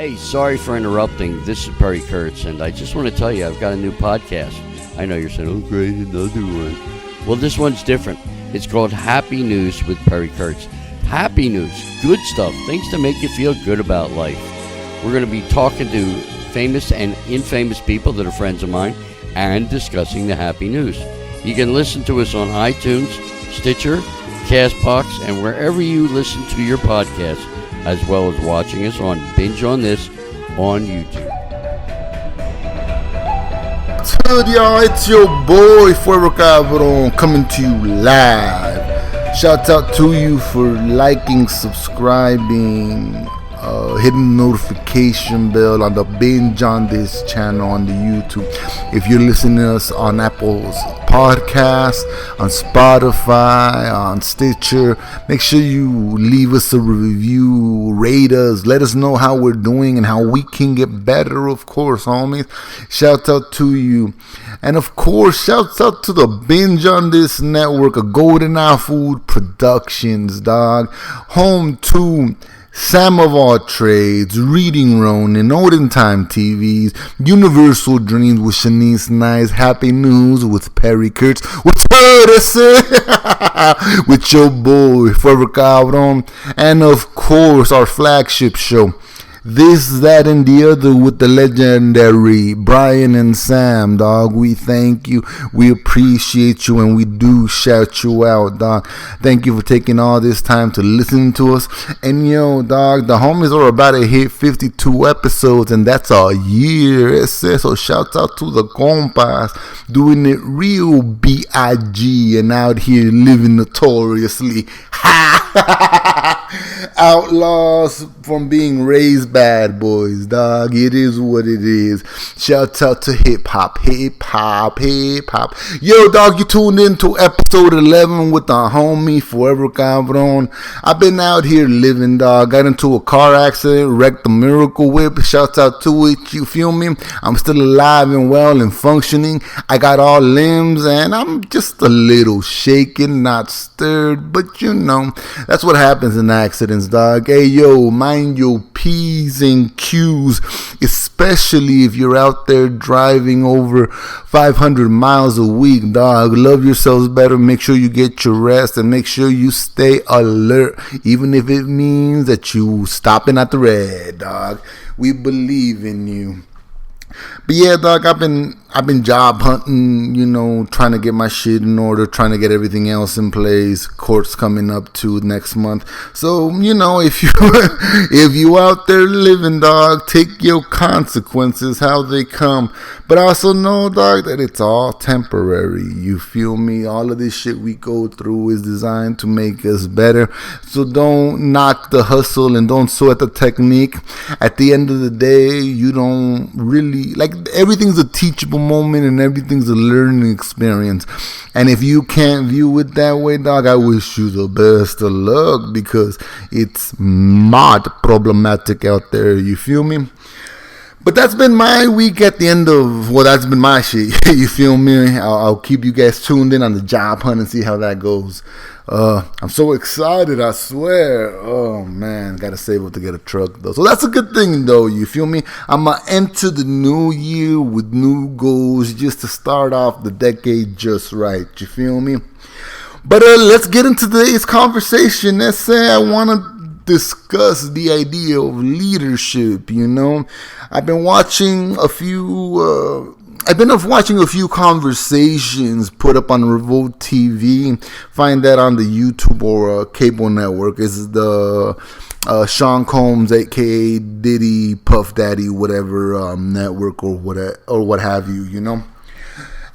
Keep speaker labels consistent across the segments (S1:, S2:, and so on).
S1: Hey, sorry for interrupting. This is Perry Kurtz, and I just want to tell you I've got a new podcast. I know you're saying, oh, great, another one. Well, this one's different. It's called Happy News with Perry Kurtz. Happy news, good stuff, things to make you feel good about life. We're going to be talking to famous and infamous people that are friends of mine and discussing the happy news. You can listen to us on iTunes, Stitcher, CastBox, and wherever you listen to your podcasts, as well as watching us on Binge on This on YouTube.
S2: What's good, y'all? It's your boy Fuego Cabrón coming to you live. Shout out to you for liking, subscribing, hitting the notification bell on the Binge on This channel on the YouTube. If you're listening to us on Apple's podcast, on Spotify, on Stitcher, make sure you leave us a review, rate us, let us know how we're doing and how we can get better, of course, homies. Shout out to you. And of course, shout out to the Binge on This network of Golden Eye Food Productions, dog. Home to Sam of All Trades, Reading Ronin, Olden Time TVs, Universal Dreams with Shanice Nice, Happy News with Perry Kurtz. What's up, with your boy, Fuego Cabrón, and of course, our flagship show, This, That, and the Other with the legendary Bryan and Sam, dog. We thank you, we appreciate you, and we do shout you out, dog. Thank you for taking all this time to listen to us. And yo, dog, the homies are about to hit 52 episodes, and that's a year. So shout out to the Compas, doing it real B.I.G. and out here living notoriously. Outlaws from being raised bad boys, dog. It is what it is. Shout out to hip hop, hip hop, hip hop. Yo, dog, you tuned in to episode 11 with the homie Fuego Cabrón. I've been out here living, dog. Got into a car accident, wrecked the Miracle Whip. Shout out to it, you feel me? I'm still alive and well and functioning. I got all limbs and I'm just a little shaken, not stirred, but you know, that's what happens in accidents, dog. Hey, yo, mind your P's and Q's, especially if you're out there driving over 500 miles a week, dog. Love yourselves better. Make sure you get your rest and make sure you stay alert, even if it means that you stopping at the red, dog. We believe in you. But yeah, dog, I've been job hunting, you know, trying to get my shit in order, trying to get everything else in place. Court's coming up to next month. So, you know, if you out there living, dog, take your consequences how they come. But also know, dog, that it's all temporary. You feel me? All of this shit we go through is designed to make us better. So don't knock the hustle and don't sweat the technique. At the end of the day, you don't really, like, everything's a teachable moment and everything's a learning experience. And if you can't view it that way, dog, I wish you the best of luck, because it's mad problematic out there. You feel me? But that's been my week at the end of, well, that's been my shit. You feel me? I'll keep you guys tuned in on the job hunt and see how that goes. I'm so excited, I swear. Oh, man, gotta save up to get a truck, though. So that's a good thing, though, you feel me? I'm gonna enter the new year with new goals just to start off the decade just right, you feel me? But let's get into today's conversation. Let's say I want to discuss the idea of leadership, you know? I've been watching a few conversations put up on Revolt TV. Find that on the YouTube or cable network. It's the Sean Combs, aka Diddy, Puff Daddy, whatever network or what have you, you know?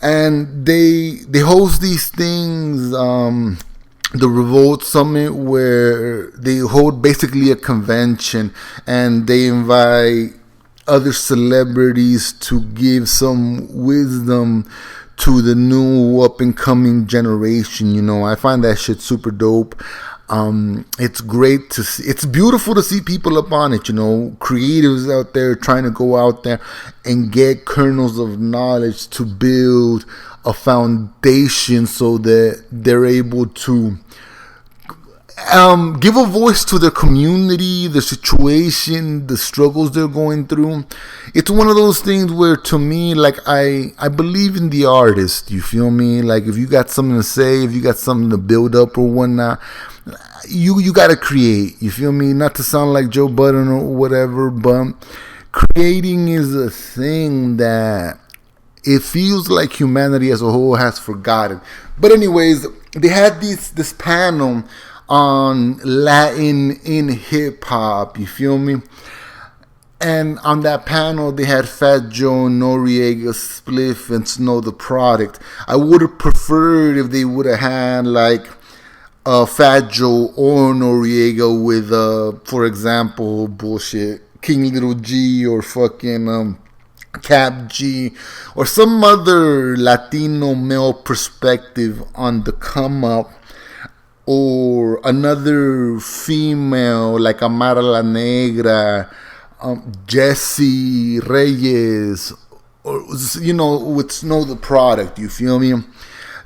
S2: And they host these things, the Revolt Summit, where they hold basically a convention and they invite other celebrities to give some wisdom to the new up and coming generation. You know, I find that shit super dope. It's great to see. It's beautiful to see people up on it, you know, creatives out there trying to go out there and get kernels of knowledge to build a foundation so that they're able to give a voice to their community, the situation, the struggles they're going through. It's one of those things where, to me, like, I believe in the artist. You feel me? Like, if you got something to say, if you got something to build up or whatnot, you gotta create. You feel me? Not to sound like Joe Budden or whatever, but creating is a thing that it feels like humanity as a whole has forgotten. But anyways, they had this panel on Latin in hip hop, you feel me? And on that panel, they had Fat Joe, Noriega, Spliff, and Snow the Product. I would have preferred if they would have had like Fat Joe or Noriega with, for example, bullshit, King Little G or fucking Cap G or some other Latino male perspective on the come up. Or another female like Amara La Negra, Jessie Reyes, or, you know, with Snow the Product, you feel me?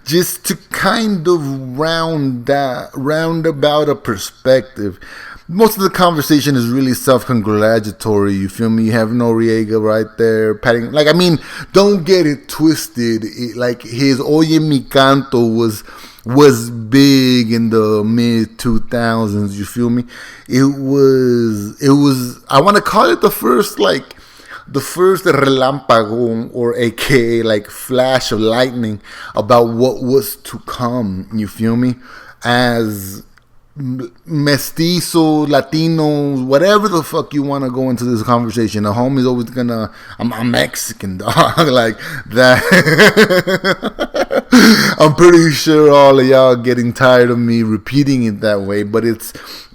S2: Just to kind of round about a perspective. Most of the conversation is really self-congratulatory, you feel me? You have Noriega right there patting, like, I mean, don't get it twisted. Like, his Oye Mi Canto was big in the mid 2000s, you feel me? It was I want to call it the first Relámpago, or aka like flash of lightning about what was to come, you feel me? As mestizo, Latinos, whatever the fuck you want to go into this conversation, a homie's always gonna, I'm Mexican, dog, like that. I'm pretty sure all of y'all getting tired of me repeating it that way, but it's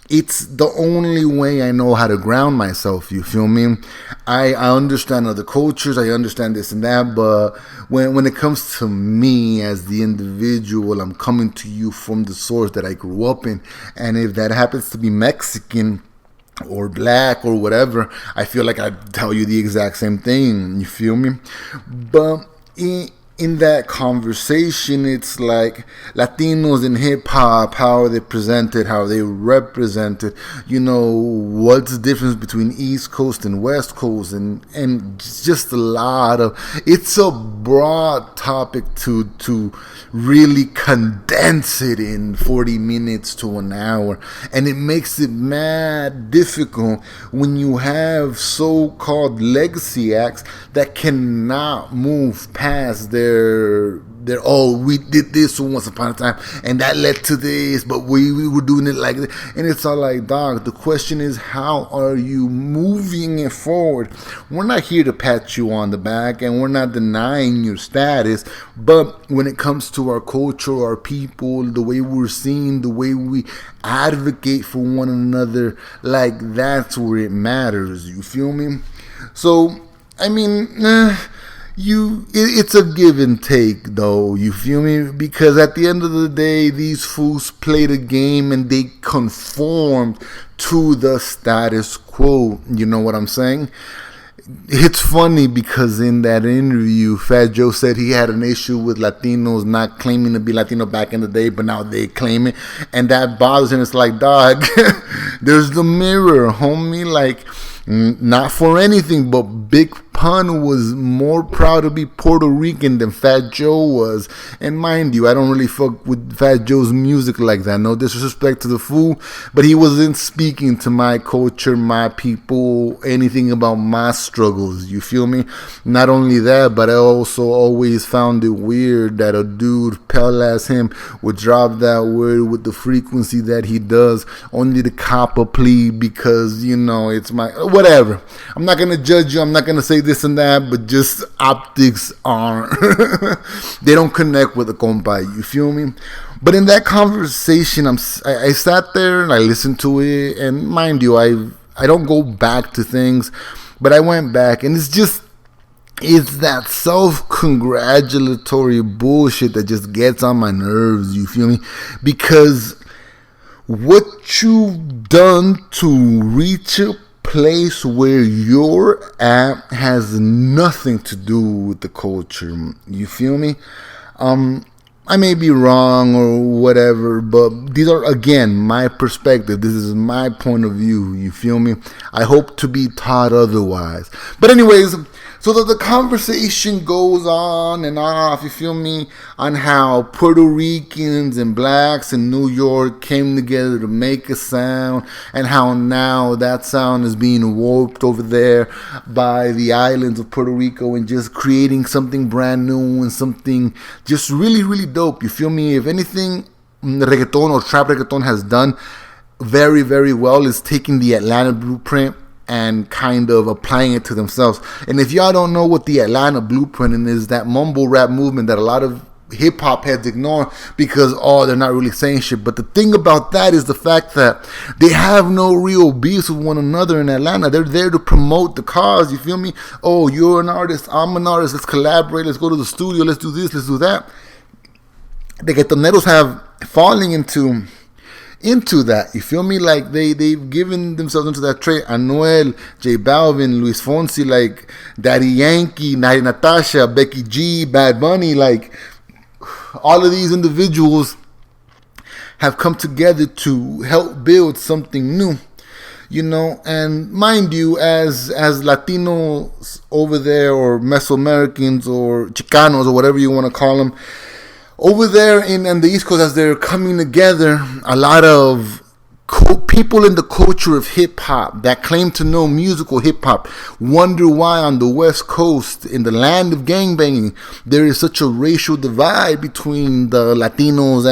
S2: the only way I know how to ground myself, you feel me? I understand other cultures, I understand this and that, but when it comes to me as the individual, I'm coming to you from the source that I grew up in, and if that happens to be Mexican or black or whatever, I feel like I tell you the exact same thing, you feel me? But in that conversation, it's like Latinos in hip-hop, how they presented, how they represented, you know, what's the difference between East Coast and West Coast, and just a lot of, it's a broad topic to really condense it in 40 minutes to an hour, and it makes it mad difficult when you have so-called legacy acts that cannot move past their oh, we did this once upon a time and that led to this, but we were doing it like this. And it's all like, dog, the question is, how are you moving it forward? We're not here to pat you on the back, and we're not denying your status, but when it comes to our culture, our people, the way we're seen, the way we advocate for one another, like, that's where it matters, you feel me? So, I mean, it's a give and take, though, you feel me? Because at the end of the day, these fools played a game and they conformed to the status quo. You know what I'm saying? It's funny because in that interview, Fat Joe said he had an issue with Latinos not claiming to be Latino back in the day, but now they claim it, and that bothers him. It's like, dog, there's the mirror, homie. Like, not for anything, but Big Pun was more proud to be Puerto Rican than Fat Joe was. And mind you, I don't really fuck with Fat Joe's music like that. No disrespect to the fool, but he wasn't speaking to my culture, my people, anything about my struggles. You feel me? Not only that, but I also always found it weird that a dude pale as him would drop that word with the frequency that he does, only to cop a plea because, you know, it's my whatever. I'm not gonna judge you. I'm not gonna say this and that, but just optics aren't. They don't connect with the compa. You feel me? But in that conversation, I sat there and I listened to it, and mind you, I don't go back to things, but I went back, and it's that self-congratulatory bullshit that just gets on my nerves. You feel me? Because what you've done to reach a place where you're at has nothing to do with the culture. You feel me? I may be wrong or whatever, but these are, again, my perspective. This is my point of view. You feel me? I hope to be taught otherwise. But anyways, so that the conversation goes on and off, you feel me, on how Puerto Ricans and blacks in New York came together to make a sound, and how now that sound is being warped over there by the islands of Puerto Rico and just creating something brand new and something just really, really dope. You feel me? If anything, reggaeton or trap reggaeton has done very, very well is taking the Atlanta blueprint and kind of applying it to themselves. And if y'all don't know what the Atlanta blueprint is, that mumble rap movement that a lot of hip hop heads ignore because, oh, they're not really saying shit. But the thing about that is the fact that they have no real beefs with one another in Atlanta. They're there to promote the cause, you feel me? Oh, you're an artist, I'm an artist, let's collaborate, let's go to the studio, let's do this, let's do that. The Guetoneros have falling into that, you feel me? Like they've given themselves into that trait. Anuel, J Balvin, Luis Fonsi, like Daddy Yankee, Natasha, Becky G, Bad Bunny, like all of these individuals have come together to help build something new, you know. And mind you, as Latinos over there, or Mesoamericans or Chicanos or whatever you want to call them, over there in the East Coast, as they're coming together, a lot of people in the culture of hip-hop that claim to know musical hip-hop wonder why on the West Coast, in the land of gangbanging, there is such a racial divide between the Latinos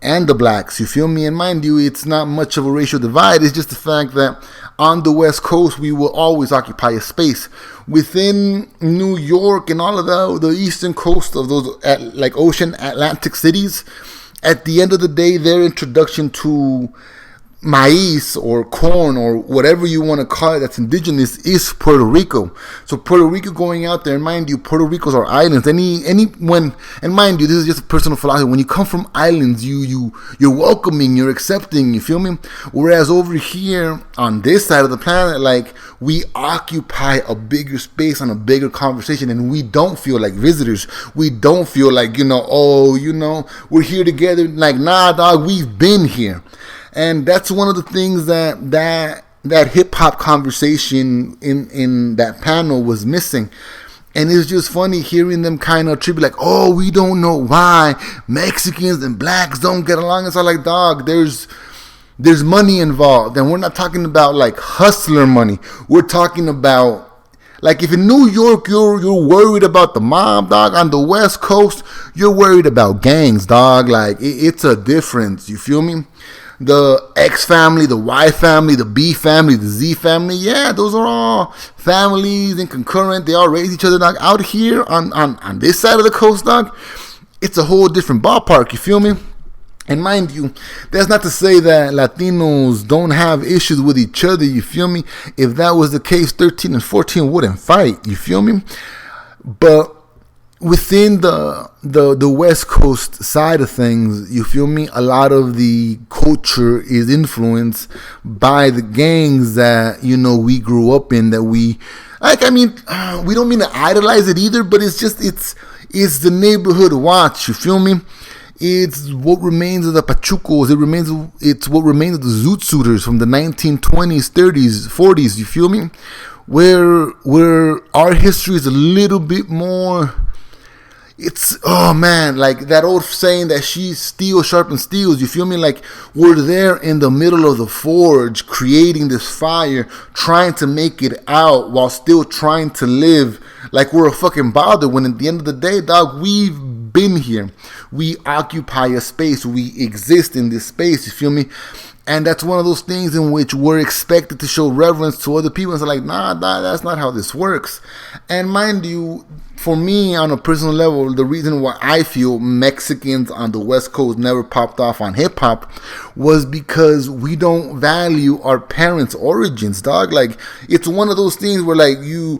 S2: and the blacks, you feel me? And mind you, it's not much of a racial divide. It's just the fact that on the West Coast, we will always occupy a space. Within New York and all of the eastern coast of those like ocean Atlantic cities, at the end of the day, their introduction to maize or corn or whatever you want to call it that's indigenous is Puerto Rico. So Puerto Rico going out there, and mind you, Puerto Rico's are islands. And mind you, this is just a personal philosophy. When you come from islands, you're welcoming, you're accepting, you feel me? Whereas over here on this side of the planet, like, we occupy a bigger space on a bigger conversation, and we don't feel like visitors. We don't feel like, we're here together. Like, nah, dog, we've been here. And that's one of the things that hip hop conversation in that panel was missing. And it's just funny hearing them kind of attribute like, oh, we don't know why Mexicans and blacks don't get along. It's all like, dog, there's money involved. And we're not talking about like hustler money. We're talking about, like, if in New York you're worried about the mob, dog, on the West Coast, you're worried about gangs, dog. Like, it's a difference. You feel me? The X family, the Y family, the B family, the Z family, yeah, those are all families and concurrent. They all raise each other, dog. Out here on this side of the coast, dog, it's a whole different ballpark, you feel me? And mind you, that's not to say that Latinos don't have issues with each other, you feel me? If that was the case, 13 and 14 wouldn't fight, you feel me? But within the West Coast side of things, you feel me, a lot of the culture is influenced by the gangs that, we grew up in, that we don't mean to idolize it either, but it's the neighborhood watch, you feel me? It's what remains of the Pachucos. It's what remains of the Zoot Suiters from the 1920s, 30s, 40s, you feel me? Where our history is a little bit more. It's, oh man, like that old saying that steel sharpens steels, you feel me? Like, we're there in the middle of the forge, creating this fire, trying to make it out while still trying to live like we're a fucking bother, when at the end of the day, dog, we've been here. We occupy a space, we exist in this space, you feel me? And that's one of those things in which we're expected to show reverence to other people. And it's like, nah, that's not how this works. And mind you, for me, on a personal level, the reason why I feel Mexicans on the West Coast never popped off on hip-hop was because we don't value our parents' origins, dog. Like, it's one of those things where, like, you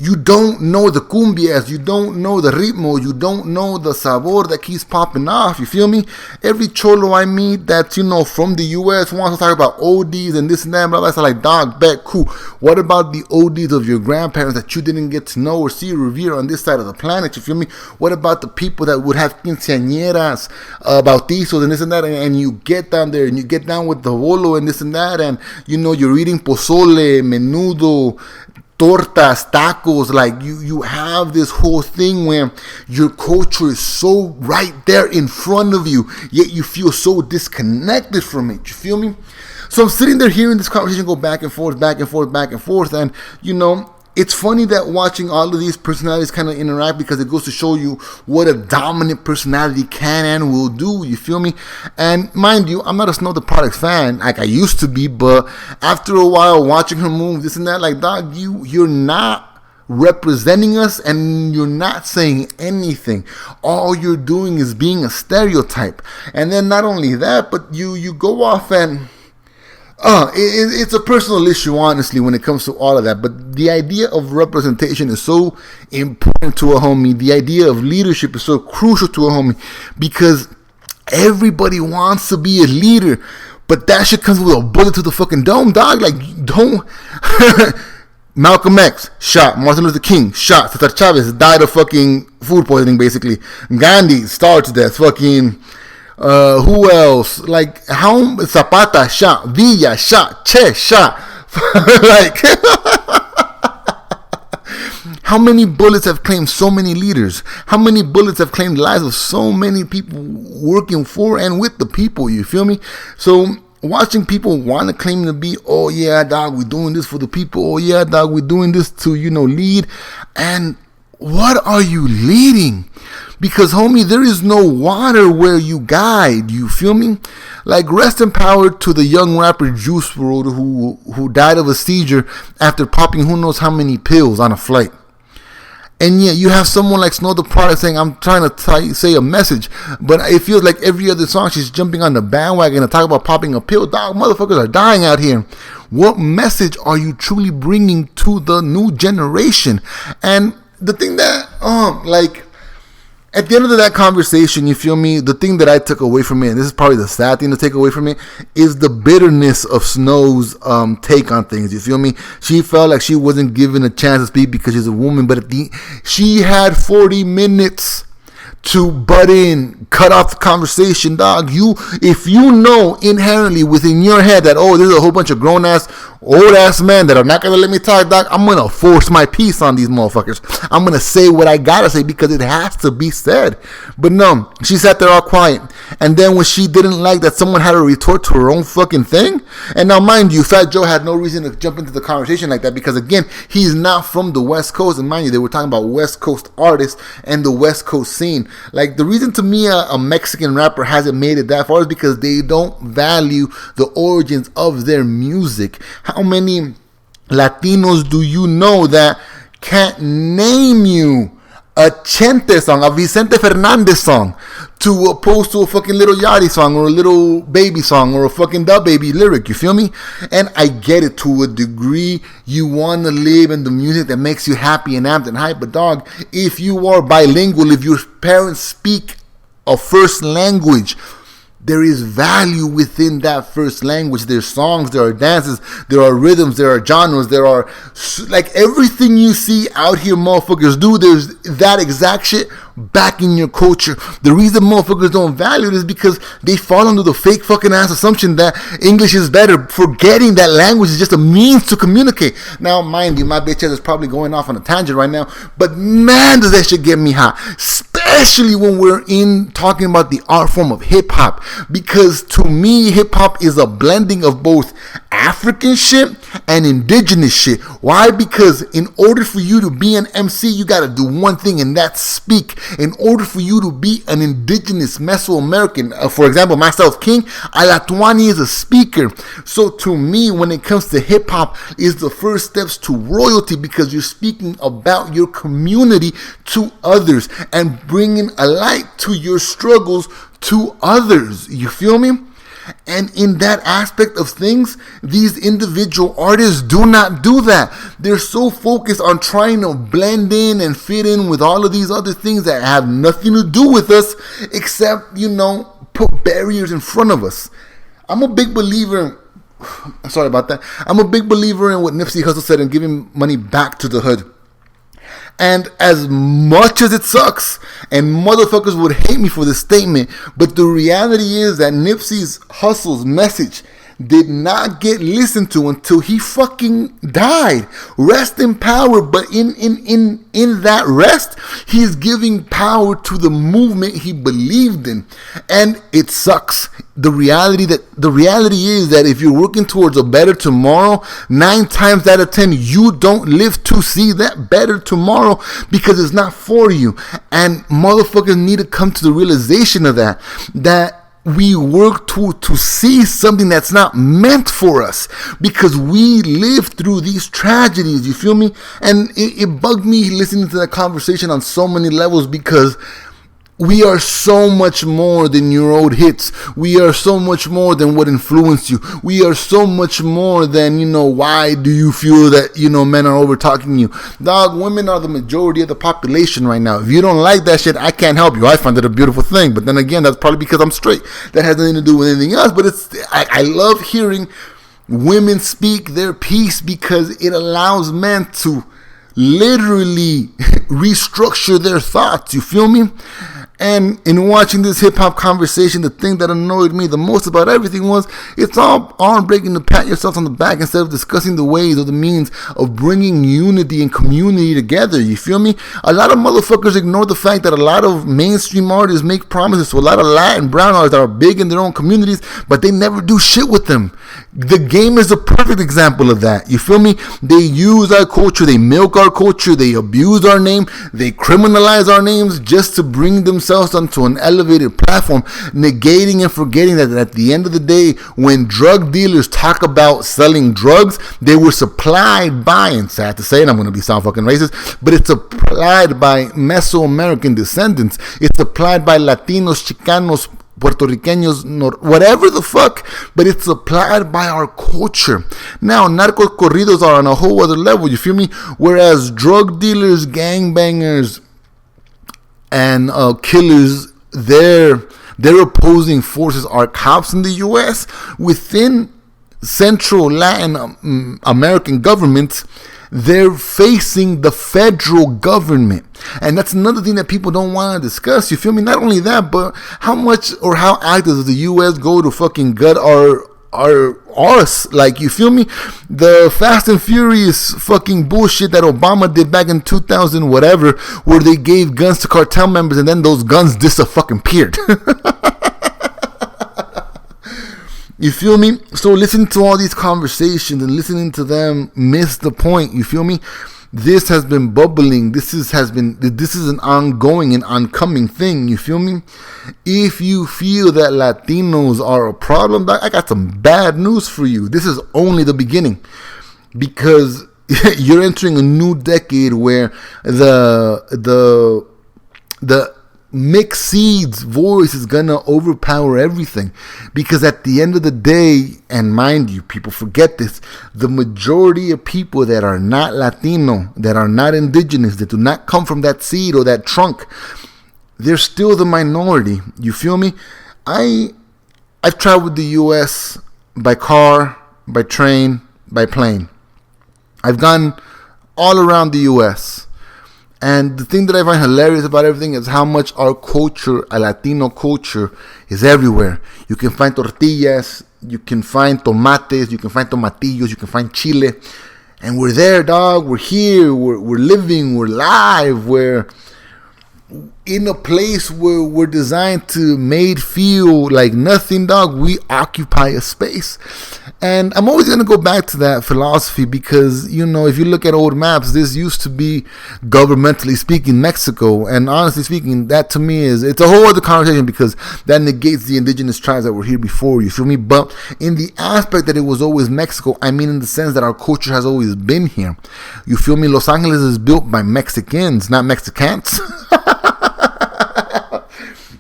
S2: You don't know the cumbias, you don't know the ritmo, you don't know the sabor that keeps popping off, you feel me? Every cholo I meet that's, from the U.S. wants to talk about ODs and this and that, blah, blah, blah. Like, dog, bet, cool. What about the ODs of your grandparents that you didn't get to know or see or revere on this side of the planet, you feel me? What about the people that would have quinceañeras, bautizos and this and that, and you get down there and you get down with the bolo and this and that, and, you're eating pozole, menudo, tortas, tacos, like you have this whole thing where your culture is so right there in front of you, yet you feel so disconnected from it, you feel me? So I'm sitting there hearing this conversation go back and forth, and it's funny that watching all of these personalities kind of interact, because it goes to show you what a dominant personality can and will do, you feel me? And mind you, I'm not a Snow the Product fan like I used to be, but after a while watching her move, this and that, like, dog, you're not representing us and you're not saying anything. All you're doing is being a stereotype. And then not only that, but you go off and it's a personal issue, honestly, when it comes to all of that. But the idea of representation is so important to a homie. The idea of leadership is so crucial to a homie, because everybody wants to be a leader, but that shit comes with a bullet to the fucking dome, dog. Like, don't. Malcolm X, shot. Martin Luther King, shot. Cesar Chavez died of fucking food poisoning, basically. Gandhi, starved to death. Fucking... who else? Like, how Zapata shot, Villa shot, Che shot. Like, how many bullets have claimed so many leaders? How many bullets have claimed the lives of so many people working for and with the people? You feel me? So watching people want to claim to be, oh yeah, dog, we're doing this for the people. Oh yeah, dog, we're doing this to, lead. And what are you leading? Because, homie, there is no water where you guide, you feel me? Like, rest in power to the young rapper Juice WRLD who died of a seizure after popping who knows how many pills on a flight. And yet you have someone like Snow the Product saying, I'm trying to say a message, but it feels like every other song she's jumping on the bandwagon to talk about popping a pill. Dog, motherfuckers are dying out here. What message are you truly bringing to the new generation? And the thing that, at the end of that conversation, you feel me, the thing that I took away from it, and this is probably the sad thing to take away from it, is the bitterness of Snow's take on things, you feel me? She felt like she wasn't given a chance to speak because she's a woman, but she had 40 minutes to butt in, cut off the conversation, dog. If you know inherently within your head that, oh, there's a whole bunch of grown-ass, old-ass men that are not going to let me talk, dog, I'm going to force my piece on these motherfuckers. I'm going to say what I got to say because it has to be said. But no, she sat there all quiet. And then when she didn't like that someone had to retort to her own fucking thing, and now mind you, Fat Joe had no reason to jump into the conversation like that because, again, he's not from the West Coast. And mind you, they were talking about West Coast artists and the West Coast scene. Like, the reason to me a Mexican rapper hasn't made it that far is because they don't value the origins of their music. How many Latinos do you know that can't name you a Chente song, a Vicente Fernandez song, to opposed to a fucking Little Yachty song or a Little Baby song or a fucking Da Baby lyric, you feel me? And I get it to a degree. You want to live in the music that makes you happy and amped and hype, but dog, if you are bilingual, if your parents speak a first language, there is value within that first language. There's songs, there are dances, there are rhythms, there are genres, there are, like, everything you see out here motherfuckers do, there's that exact shit back in your culture. The reason motherfuckers don't value it is because they fall under the fake fucking ass assumption that English is better, forgetting that language is just a means to communicate. Now, mind you, my bitch ass is probably going off on a tangent right now, but man, does that shit get me hot. Especially when we're talking about the art form of hip-hop, because to me, hip-hop is a blending of both African shit and indigenous shit. Why? Because in order for you to be an MC, you gotta do one thing, and that's speak. In order for you to be an indigenous Mesoamerican, for example, myself, King Alatuani is a speaker. So to me, when it comes to hip-hop, is the first steps to royalty, because you're speaking about your community to others and bringing a light to your struggles to others. You feel me? And in that aspect of things, these individual artists do not do that. They're so focused on trying to blend in and fit in with all of these other things that have nothing to do with us, except, put barriers in front of us. I'm a big believer sorry about that. I'm a big believer in what Nipsey Hussle said in giving money back to the hood. And as much as it sucks, and motherfuckers would hate me for this statement, but the reality is that Nipsey Hussle's message did not get listened to until he fucking died. Rest in power, but in that rest, he's giving power to the movement he believed in. And it sucks. The reality is that if you're working towards a better tomorrow, 9 times out of 10, you don't live to see that better tomorrow because it's not for you. And motherfuckers need to come to the realization of that we work to see something that's not meant for us because we live through these tragedies, you feel me? And it bugged me listening to that conversation on so many levels because we are so much more than your old hits. We are so much more than what influenced you. We are so much more than, why do you feel that, men are over talking you? Dog, women are the majority of the population right now. If you don't like that shit, I can't help you. I find it a beautiful thing. But then again, that's probably because I'm straight. That has nothing to do with anything else. But I love hearing women speak their piece because it allows men to literally restructure their thoughts. You feel me? And in watching this hip-hop conversation, the thing that annoyed me the most about everything was it's all arm breaking to pat yourself on the back instead of discussing the ways or the means of bringing unity and community together. You feel me? A lot of motherfuckers ignore the fact that a lot of mainstream artists make promises to a lot of Latin brown artists that are big in their own communities, but they never do shit with them. The Game is a perfect example of that. You feel me? They use our culture, they milk our culture, they abuse our name, they criminalize our names just to bring themselves onto an elevated platform, negating and forgetting that at the end of the day, when drug dealers talk about selling drugs, they were supplied by, and sad to say, and I'm going to sound fucking racist, but it's supplied by Mesoamerican descendants. It's supplied by Latinos, Chicanos, Puerto Ricanos, whatever the fuck, but it's applied by our culture. Now, narco corridos are on a whole other level, you feel me? Whereas drug dealers, gangbangers, and killers, their opposing forces are cops in the U.S. Within Central Latin American governments, they're facing the federal government. And that's another thing that people don't want to discuss. You feel me? Not only that, but how much or how active does the U.S. go to fucking gut us? Like, you feel me? The Fast and Furious fucking bullshit that Obama did back in 2000 whatever, where they gave guns to cartel members and then those guns disappeared. You feel me? So listening to all these conversations and listening to them miss the point. You feel me? This has been bubbling. This is an ongoing and oncoming thing. You feel me? If you feel that Latinos are a problem, I got some bad news for you. This is only the beginning, because you're entering a new decade where the mixed seeds voice is gonna overpower everything, because at the end of the day, and mind you, people forget this, the majority of people that are not Latino, that are not indigenous, that do not come from that seed or that trunk, they're still the minority. You feel me? I've traveled the US by car, by train, by plane. I've gone all around the US. And the thing that I find hilarious about everything is how much our culture, a Latino culture, is everywhere. You can find tortillas, you can find tomates, you can find tomatillos, you can find chile. And we're there, dog. We're here. We're living. We're live. We're in a place where we're designed to made feel like nothing, dog. We occupy a space. And I'm always going to go back to that philosophy because, if you look at old maps, this used to be, governmentally speaking, Mexico. And honestly speaking, that to me it's a whole other conversation, because that negates the indigenous tribes that were here before, you feel me? But in the aspect that it was always Mexico, I mean in the sense that our culture has always been here. You feel me? Los Angeles is built by Mexicans, not Mexicans.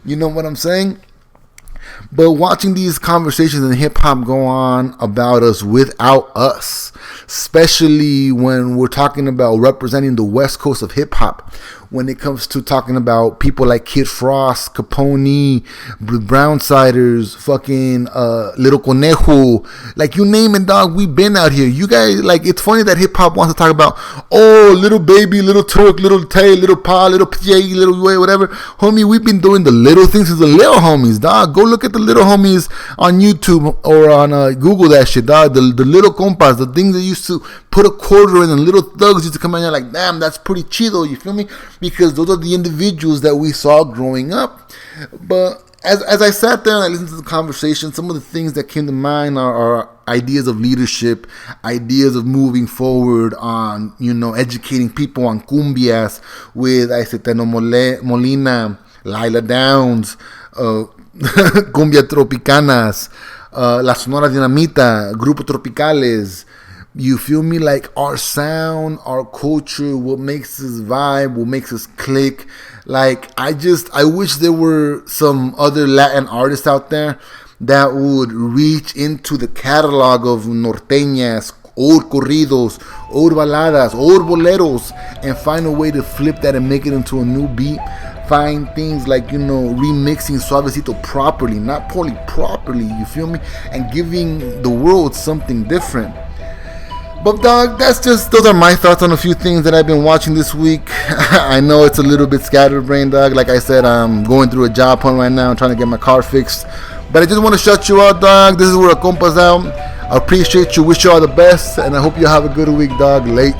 S2: You know what I'm saying? But watching these conversations in hip hop go on about us without us, especially when we're talking about representing the West Coast of hip hop, when it comes to talking about people like Kid Frost, Capone, Brownsiders, fucking Little Conejo, like you name it, dog, we've been out here. You guys, like, it's funny that hip hop wants to talk about, oh, Little Baby, Little Turk, Little Tay, Little Pa, Little PJ, Little Way, whatever. Homie, we've been doing the little things as the little homies, dog. Go look at the little homies on YouTube or on Google that shit, dog. The little compas, the things that used to put a quarter in, and little thugs used to come in there like, damn, that's pretty chido, you feel me? Because those are the individuals that we saw growing up. But as I sat there and I listened to the conversation, some of the things that came to mind are ideas of leadership, ideas of moving forward on, educating people on cumbias with Aicetano Molina, Laila Downs, Cumbia Tropicanas, La Sonora Dinamita, Grupo Tropicales. You feel me? Like our sound, our culture, what makes us vibe, what makes us click. Like, I wish there were some other Latin artists out there that would reach into the catalog of norteñas, old corridos, old baladas, old boleros, and find a way to flip that and make it into a new beat. Find things like, remixing Suavecito properly, not poorly, properly, you feel me? And giving the world something different. But dog, those are my thoughts on a few things that I've been watching this week. I know it's a little bit scatterbrained, dog. Like I said, I'm going through a job hunt right now, trying to get my car fixed. But I just want to shut you out, dog. This is where a Compa's out. I appreciate you, wish you all the best, and I hope you have a good week, dog. Late.